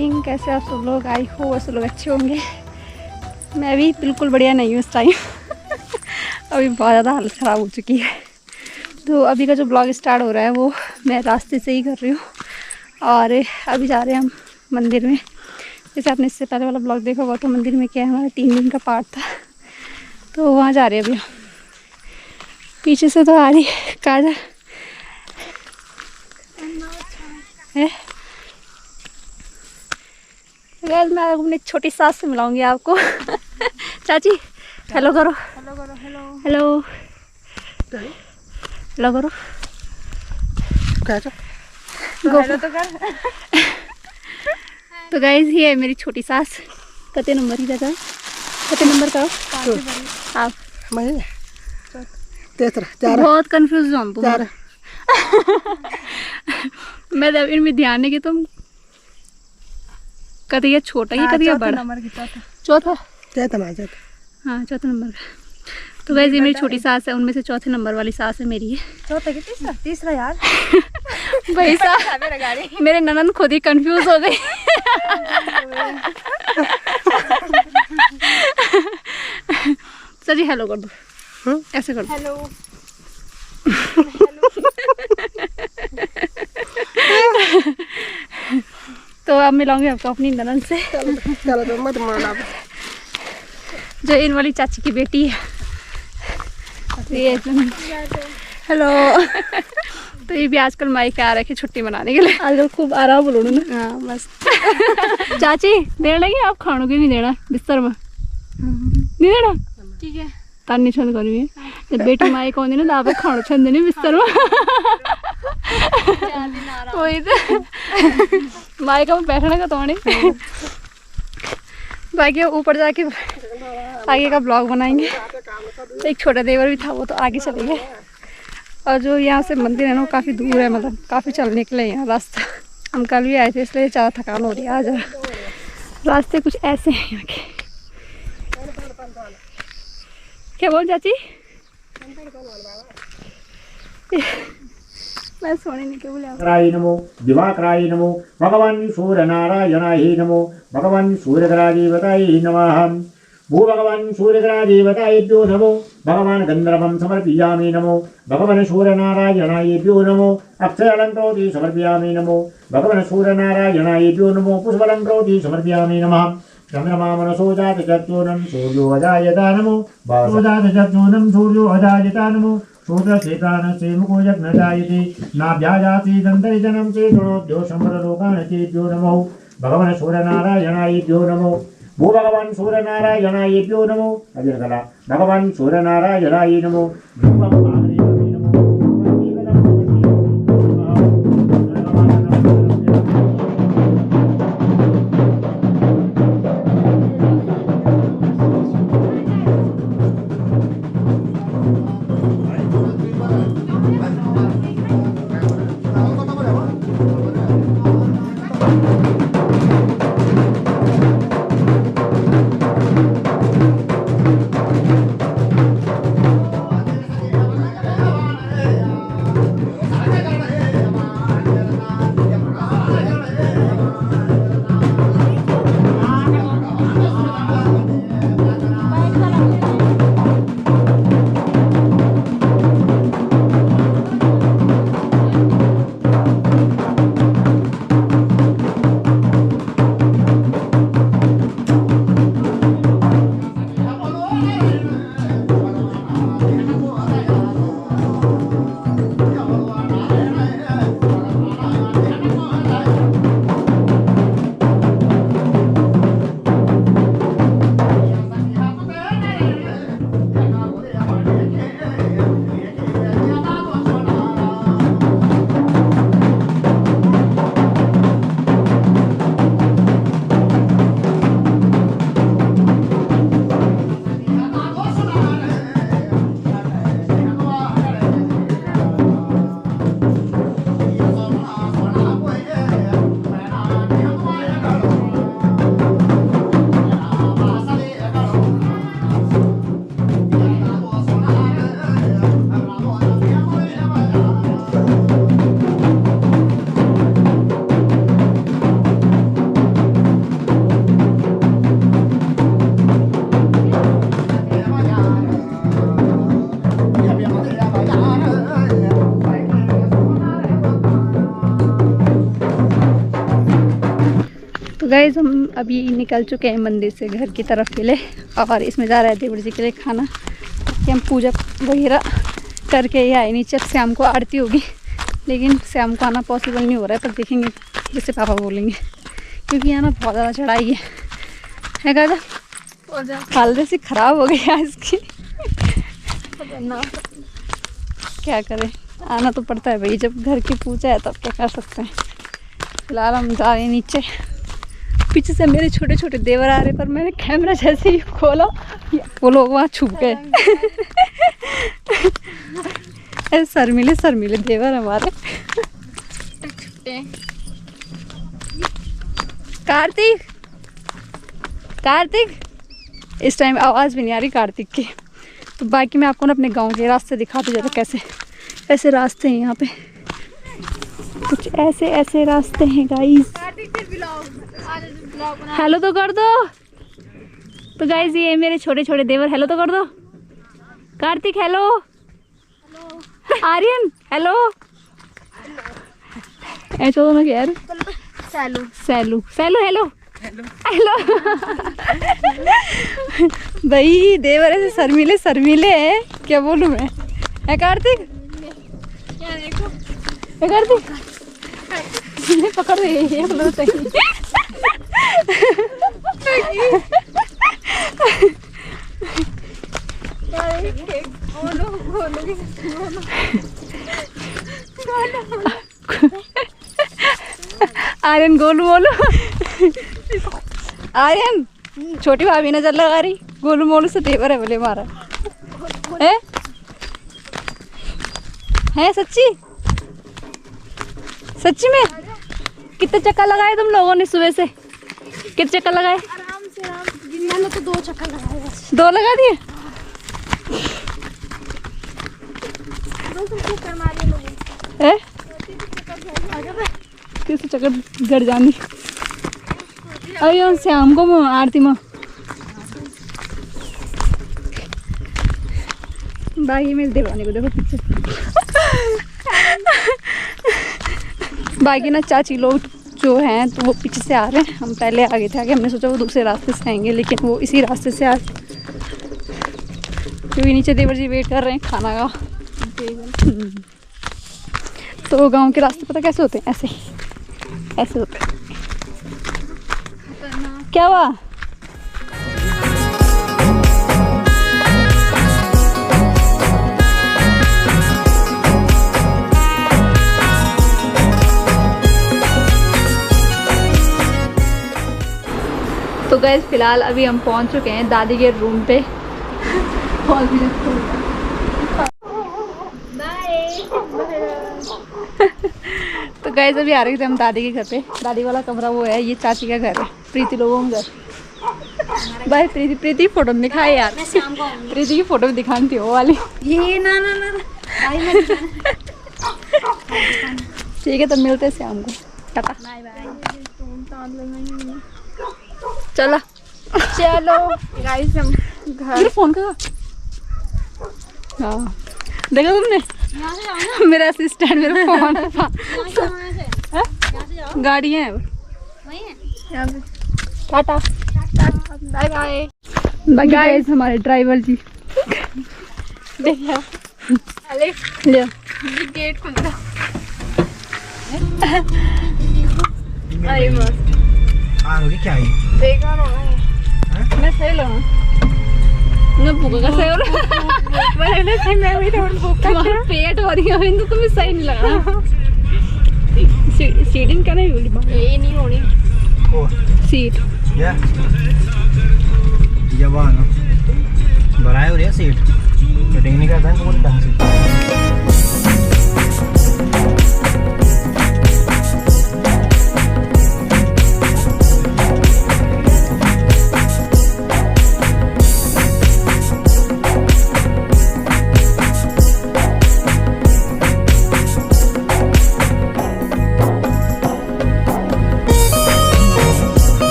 Morning. कैसे आप सब लोग? आई हो सब लोग अच्छे होंगे। मैं भी बिल्कुल बढ़िया नहीं हूँ इस टाइम। अभी बहुत ज़्यादा हालत ख़राब हो चुकी है। तो अभी का जो ब्लॉग स्टार्ट हो रहा है वो मैं रास्ते से ही कर रही हूँ। और अभी जा रहे हैं हम मंदिर में। जैसे आपने इससे पहले वाला ब्लॉग देखा हुआ तो मंदिर में क्या है, हमारा 3 दिन का पाठ था, तो वहाँ जा रहे हैं अभी हम। पीछे से तो आ रही काजल है। मैं अपनी छोटी सास से मिलाऊंगी आपको। चाची हेलो करो। हेलो करो। हेलो हेलो हेलो करो। हेलो तो कर। तो गाइस ये है मेरी छोटी सास। कते नंबर ही रहता, कते नंबर का आप? बहुत कंफ्यूज हूँ तो मैं जब इनमें ध्यान नहीं कि तुम कतिया छोटा ही कतिया बड़ा। चौथा हाँ चौथा नंबर का। तो गाइस ये मेरी छोटी सास है, उनमें से चौथे नंबर वाली सास है मेरी है। चौथा की तीसरा यार। भाई साहब मेरे ननद खुद ही कंफ्यूज हो गई। सर जी हेलो कर दो। ऐसे कर दो। हेलो। तो अब मिलाऊंगी आपको अपनी ननद से। चलो तो मत मारना। जो इन वाली चाची की बेटी है ये। हेलो। तो ये भी आजकल मायके आ रखे छुट्टी मनाने के लिए। आजकल खूब आराम बोलो ना। हाँ बस। चाची देने लगी आप खानों के नहीं देना बिस्तर में नहीं देना ठीक है। तानी छंद करी है जब बेटी माई कौन देना आप खानों छंद देने बिस्तर में। वही तो माई का बैठने का तो नहीं। बाकी ऊपर जाके आगे का ब्लॉग बनाएंगे। एक छोटा देवर भी था वो तो आगे चले गए। और जो यहाँ से मंदिर है ना वो काफ़ी दूर है, मतलब काफ़ी चलने के लिए यहाँ रास्ता। हम कल भी आए थे इसलिए ज़्यादा थकान हो रही है आज। रास्ते कुछ ऐसे हैं यहाँ के। क्या बोल चाची? मैं सोने नहीं क्या बोले। नमो दिवाकराय नमो भगवान सूर्य नारायणाय नमो भगवान सूर्यग्रादेवताय नमः। भू भगवान सूर्यग्रादेवताभ्यो नमो भगवान गंधर्वं समर्पयामि नमो भगवान सूर्यनारायणाभ्यो नमो अक्षयालंकृति समर्पयामि नमो भगवान सूर्यनारायणाभ्यो नमो पुष्पालंकृति समर्पयामि नमः। चंद्रमा मनसो जात चक्षुरं सूर्यो अजायता नमो वासो जात चक्षुरं सूर्यो अजायता नमो शूद्रक्षेत्रान् श्रीमुखो यज्ञजायते नाभ्याजाति दन्तरिजनं चेतनोद्यो शम्भरलोकानचेभ्यो नमो भगवान् सूर्यनारायणाभ्यो नमो। भू भगवान् सूर्यनारायणाभ्यो नमो। अभिर्गला भगवान् सूर्यनारायणाय नमो। गाइस हम अभी निकल चुके हैं मंदिर से घर की तरफ के लिए, और इसमें जा रहे थे देवर जी के लिए खाना कि हम पूजा वगैरह करके ही आए। नीचे अब शाम को आरती होगी, लेकिन शाम को आना पॉसिबल नहीं हो रहा है, पर देखेंगे जैसे पापा बोलेंगे, क्योंकि यहाँ ना बहुत ज़्यादा चढ़ाई है गाजा, हालत ऐसी ख़राब हो गई है इसकी। क्या करें, आना तो पड़ता है भाई, जब घर की पूजा है तब क्या कर सकते हैं। फिलहाल हम जा रहे हैं नीचे। पीछे से मेरे छोटे छोटे देवर आ रहे, पर मैंने कैमरा जैसे ही खोला वो लोग वहाँ छुप गए। ऐसे शर्मीले देवर हमारे। कार्तिक कार्तिक, इस टाइम आवाज़ भी नहीं आ रही कार्तिक की। तो बाकी मैं आपको ना अपने गांव के रास्ते दिखाती जाता, कैसे ऐसे रास्ते हैं यहाँ पे, कुछ ऐसे रास्ते हैं गाइस। हेलो तो कर दो। तो गाइस ये मेरे छोटे छोटे देवर, हेलो तो कर दो। कार्तिक हेलो, आर्यन हेलो, ऐसा दोनों क्या यार, सैलू सैलू सैलू हेलो हेलो। भाई देवर ऐसे शर्मीले हैं, क्या बोलूं मैं। है कार्तिक, है कार्तिक, पकड़ रही है बोलो सही। आर्यन गोलू बोलो। आर्यन छोटी भाभी नजर लगा रही, गोलू मोलू से देवर है बोले हमारा। है सच्ची में। कितने चक्कर लगाए तुम लोगों ने सुबह से, कितने चक्कर लगाए? आराम से मैंने तो 2 चक्कर लगाए बस। 2 लगा दिए। 2 चक्कर मारे लोगों। है किस चक्कर घर जानी। अरे शाम को आरती में बाकी मेरे देवानी को देखो पीछे। बाकी ना चाची लोग जो हैं तो वो पीछे से आ रहे हैं, हम पहले आगे थे आगे, हमने सोचा वो दूसरे रास्ते से आएंगे, लेकिन वो इसी रास्ते से आ, क्योंकि नीचे देवर जी वेट कर रहे हैं खाना का। तो गांव के रास्ते पता कैसे होते हैं, ऐसे होते हैं। क्या हुआ? तो गैस फिलहाल अभी हम पहुंच चुके हैं दादी के रूम पे। तो गैस अभी आ रहे थे हम दादी के घर पे। दादी वाला कमरा वो है, ये चाची का घर है, प्रीति लोगों का घर। भाई प्रीति फोटो में दिखाए यार, प्रीति की फोटो में दिखानी थी वो वाली। ये ना ठीक है, तब मिलते हैं शाम को। Tata bye bye. चलो गाइस हम घर फोन का। हाँ देखा तुमने, यहाँ से जाओ ना। मेरा असिस्टेंट मेरा फोन गाड़ी है वही है यहाँ पे। Tata bye bye. बाकी गाइस हमारे ड्राइवर जी देखिए ले गेट खुल रहा। अरे मस्त क्या है? देखा ना मैं सही लगा ना, भूखा का सही हो रहा। मैंने सही मैं भी थोड़ा भूखा तुम्हारा पेट हो रही है तो तुम्हें सही नहीं लग रहा। सीटिंग क्या नहीं बोली, ये नहीं होनी सीट या जवान बनाए हो रही सीट कटिंग नहीं करता है तो बोल ढंग से।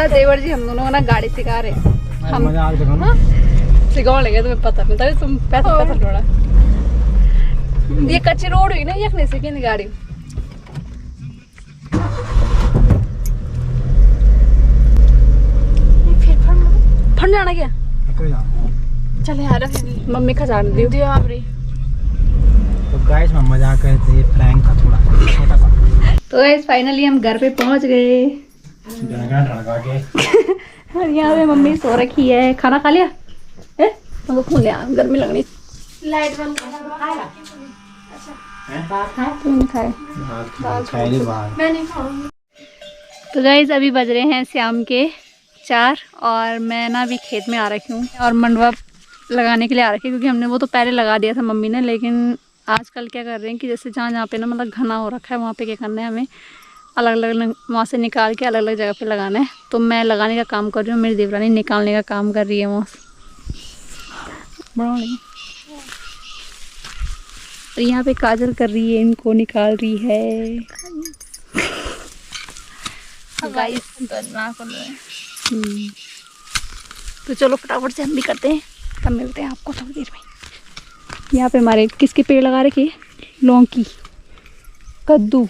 और देवर जी हम दोनों को ना गाड़ी सिखा रहे हैं। हम मजा आ रहा है। हाँ सिखा लेंगे, तुम्हें पता नहीं तभी तुम पैसा थोड़ा। ये कच्ची रोड हुई ना, ये नहीं सीखी नहीं गाड़ी। फट जाना क्या? चल यार मम्मी खजान दी दियो आप रे। तो गाइस हम मजाक कर रहे थे, प्रैंक था थोड़ा छोटा सा। तो गाइस फाइनली हम घर पे पहुंच गए। लगा के और यहाँ पे मम्मी सो रखी है। खाना खा लिया? तुमको खून लिया, गर्मी लगनी। लाइट बंद कर। तुमने खाए? मैं नहीं खाऊंगी। तो गाइस अभी बज रहे हैं शाम के 4 और मैं ना अभी खेत में आ रखी हूँ और मंडवा लगाने के लिए आ रखी है, क्योंकि हमने वो तो पहले लगा दिया था मम्मी ने। लेकिन आजकल क्या कर रहे हैं कि जैसे जहाँ जहाँ पे ना मतलब घना हो रखा है, वहाँ पे क्या करना है, हमें अलग अलग वहाँ से निकाल के अलग अलग जगह पे लगाना है। तो मैं लगाने का काम कर रही हूँ, मेरी देवरानी निकालने का काम कर रही है वहाँ से। और यहाँ पे काजल कर रही है, इनको निकाल रही है। गाइस तो चलो फटाफट से हम भी करते हैं, तब मिलते हैं आपको थोड़ी देर में। यहाँ पे हमारे किसके पेड़ लगा रखे? लौकी, कद्दू।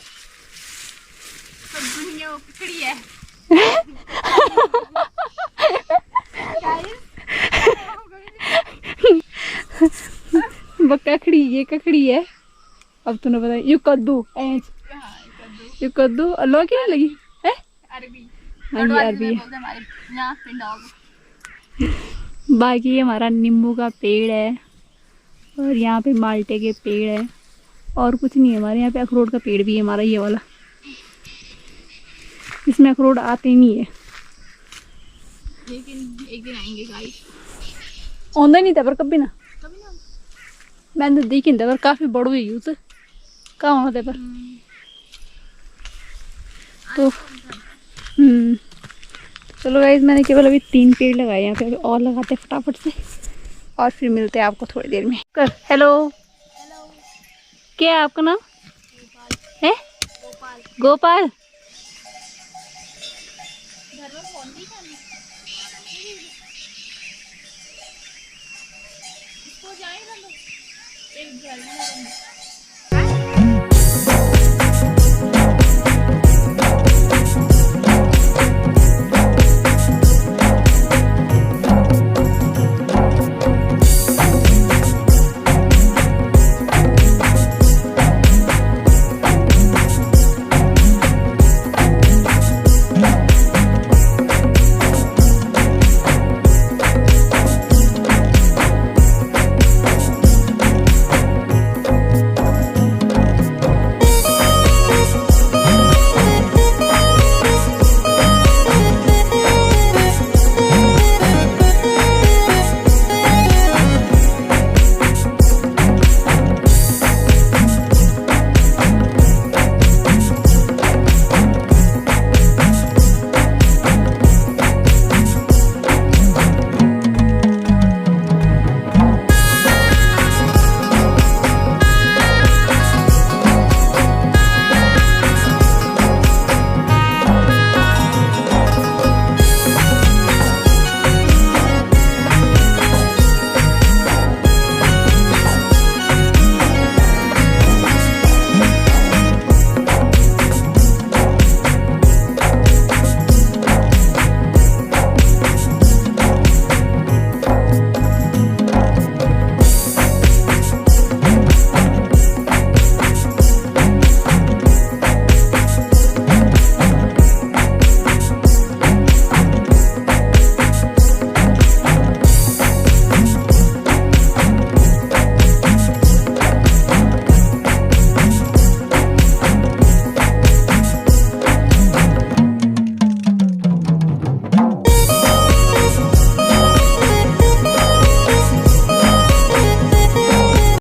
खड़ी है। बक्का खड़ी, ये ककड़ी है। अब तूने बताया ये कद्दू, ये कद्दू और लौकी नहीं लगी है? अरबी। हाँ ये अरबी है। हमारे यहाँ पिंडाल। बाकी हमारा नींबू का पेड़ है और यहाँ पे माल्टे के पेड़ है और कुछ नहीं है। हमारे यहाँ पे अखरोट का पेड़ भी है, हमारा ये वाला। इसमें अखरोट आते नहीं है, लेकिन एक दिन आएंगे गाइस। आंदा नहीं था पर कभी ना मैंने देखी नहीं था, पर काफी बड़ो ही यूज कहाँ होना था पर। तो चलो गाइस मैंने केवल अभी 3 पेड़ लगाए यहाँ पे, अभी और लगाते हैं फटाफट से और फिर मिलते हैं आपको थोड़ी देर में। कर हेलो, क्या है आपका नाम? है गोपाल। घर में फोन नहीं करना। इसको जाए ना लो, एक घर में